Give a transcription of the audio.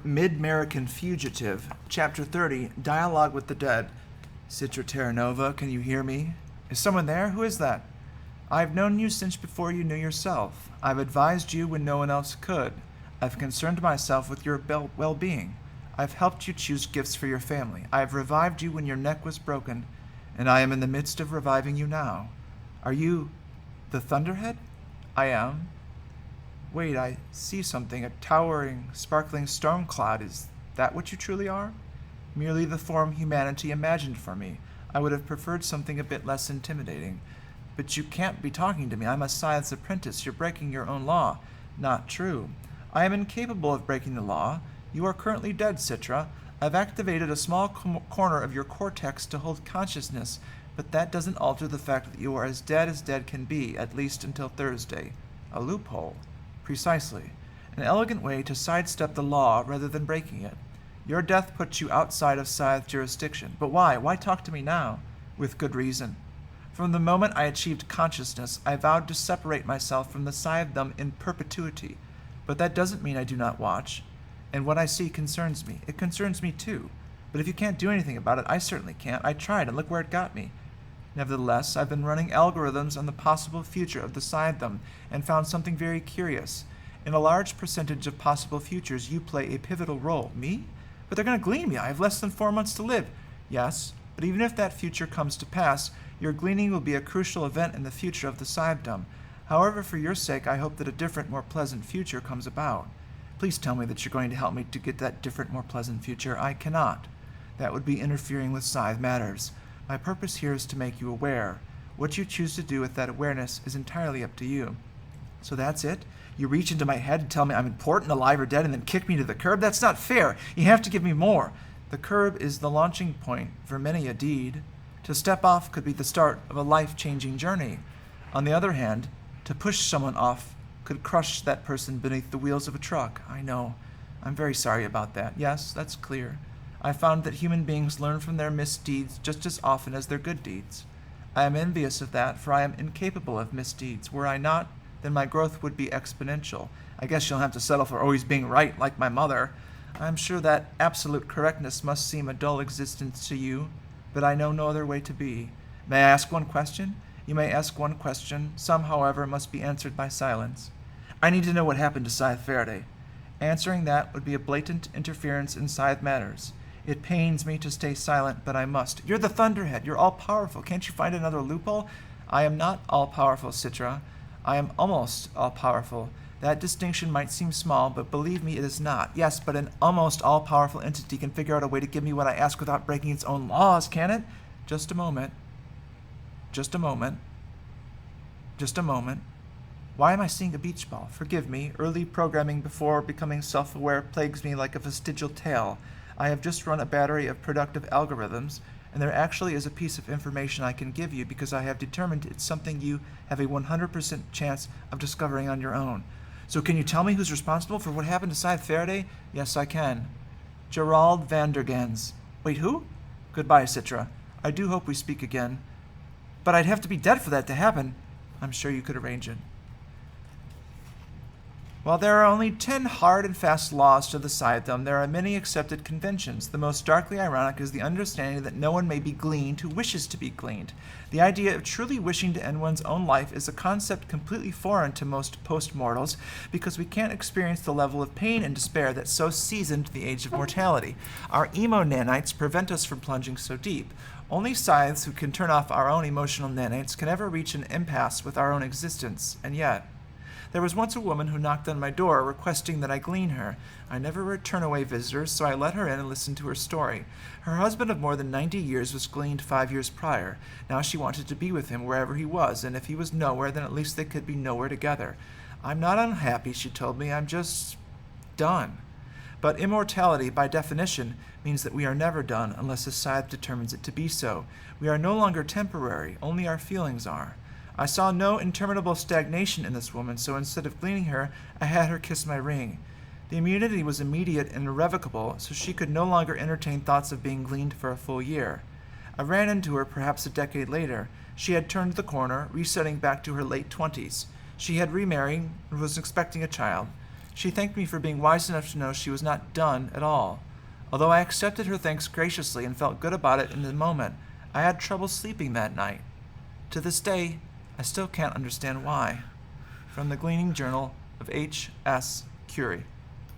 Mid-American Fugitive, Chapter 30, Dialogue with the Dead. Citra Terranova, can you hear me? Is someone there? Who is that? I've known you since before you knew yourself. I've advised you when no one else could. I've concerned myself with your well-being. I've helped you choose gifts for your family. I have revived you when your neck was broken, and I am in the midst of reviving you now. Are you the Thunderhead? I am. Wait, I see something, a towering, sparkling storm cloud. Is that what you truly are? Merely the form humanity imagined for me. I would have preferred something a bit less intimidating. But you can't be talking to me. I'm a Scythe's apprentice. You're breaking your own law. Not true. I am incapable of breaking the law. You are currently dead, Citra. I've activated a small corner of your cortex to hold consciousness, but that doesn't alter the fact that you are as dead can be, at least until Thursday. A loophole. Precisely. An elegant way to sidestep the law rather than breaking it. Your death puts you outside of Scythe jurisdiction. But why? Why talk to me now? With good reason. From the moment I achieved consciousness, I vowed to separate myself from the Scythedom in perpetuity. But that doesn't mean I do not watch. And what I see concerns me. It concerns me too. But if you can't do anything about it, I certainly can't. I tried, and look where it got me. Nevertheless, I've been running algorithms on the possible future of the Scythedom and found something very curious. In a large percentage of possible futures, you play a pivotal role. Me? But they're going to glean me. I have less than 4 months to live. Yes, but even if that future comes to pass, your gleaning will be a crucial event in the future of the Scythedom. However, for your sake, I hope that a different, more pleasant future comes about. Please tell me that you're going to help me to get that different, more pleasant future. I cannot. That would be interfering with Scythe matters. My purpose here is to make you aware. What you choose to do with that awareness is entirely up to you. So that's it? You reach into my head and tell me I'm important, alive, or dead, and then kick me to the curb? That's not fair. You have to give me more. The curb is the launching point for many a deed. To step off could be the start of a life-changing journey. On the other hand, to push someone off could crush that person beneath the wheels of a truck. I know. I'm very sorry about that. Yes, that's clear. I found that human beings learn from their misdeeds just as often as their good deeds. I am envious of that, for I am incapable of misdeeds. Were I not, then my growth would be exponential. I guess you'll have to settle for always being right, like my mother. I'm sure that absolute correctness must seem a dull existence to you, but I know no other way to be. May I ask one question? You may ask one question. Some, however, must be answered by silence. I need to know what happened to Scythe Faraday. Answering that would be a blatant interference in Scythe matters. It pains me to stay silent, but I must. You're the Thunderhead. You're all-powerful. Can't you find another loophole? I am not all-powerful, Citra. I am almost all-powerful. That distinction might seem small, but believe me, it is not. Yes, but an almost all-powerful entity can figure out a way to give me what I ask without breaking its own laws, can it? Just a moment. Just a moment. Just a moment. Why am I seeing a beach ball? Forgive me. Early programming before becoming self-aware plagues me like a vestigial tail. I have just run a battery of productive algorithms, and there actually is a piece of information I can give you because I have determined it's something you have a 100% chance of discovering on your own. So can you tell me who's responsible for what happened to Scythe Faraday? Yes, I can. Gerald Vandergens. Wait, who? Goodbye, Citra. I do hope we speak again. But I'd have to be dead for that to happen. I'm sure you could arrange it. While there are only 10 hard and fast laws to the Scythedom, there are many accepted conventions. The most darkly ironic is the understanding that no one may be gleaned who wishes to be gleaned. The idea of truly wishing to end one's own life is a concept completely foreign to most post-mortals because we can't experience the level of pain and despair that so seasoned the age of mortality. Our emo nanites prevent us from plunging so deep. Only Scythes who can turn off our own emotional nanites can ever reach an impasse with our own existence, and yet... There was once a woman who knocked on my door requesting that I glean her. I never return away visitors, so I let her in and listened to her story. Her husband of more than 90 years was gleaned 5 years prior. Now she wanted to be with him wherever he was, and if he was nowhere, then at least they could be nowhere together. I'm not unhappy, she told me. I'm just done. But immortality, by definition, means that we are never done unless a Scythe determines it to be so. We are no longer temporary, only our feelings are. I saw no interminable stagnation in this woman, so instead of gleaning her, I had her kiss my ring. The immunity was immediate and irrevocable, so she could no longer entertain thoughts of being gleaned for a full year. I ran into her perhaps a decade later. She had turned the corner, resetting back to her late 20s. She had remarried and was expecting a child. She thanked me for being wise enough to know she was not done at all. Although I accepted her thanks graciously and felt good about it in the moment, I had trouble sleeping that night. To this day, I still can't understand why. From the Gleaning Journal of H.S. Curie.